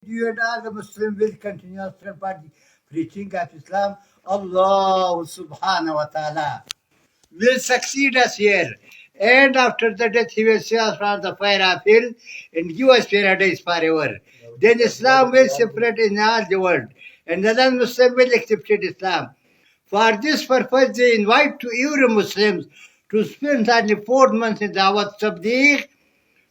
You and all the Muslims will continue preaching of Islam. Allah subhanahu wa ta'ala will succeed us here. And after the death, he will save us from the fire of hell and give us paradise forever. Then Islam will separate in all the world. And the non-Muslim will accept Islam. For this purpose, they invite to every Muslims to spend only 4 months in Dawat Tabligh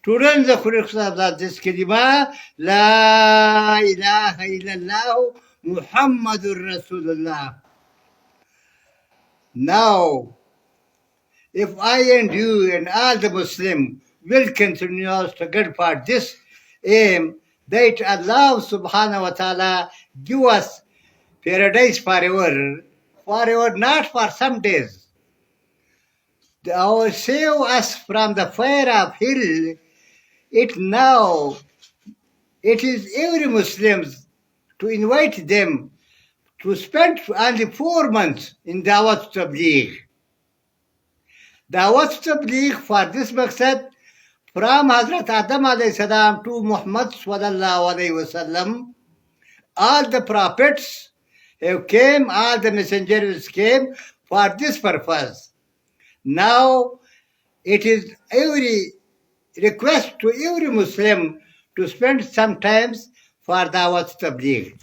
to learn the correct of this kalima, La ilaha illallah Muhammadur Rasulullah. Now, if I and you and all the Muslims will continue to get for this aim, that Allah subhanahu wa ta'ala give us paradise forever, not for some days. Or save us from the fire of hell. It is every Muslims to invite them to spend only 4 months in Dawat Tabligh. Dawat Tabligh for this maqsad from Hazrat Adam alayhi salam to Muhammad sallallahu alayhi wasallam. All the prophets have came, all the messengers came for this purpose. Now it is every request to every Muslim to spend some time for Dawat Tabligh.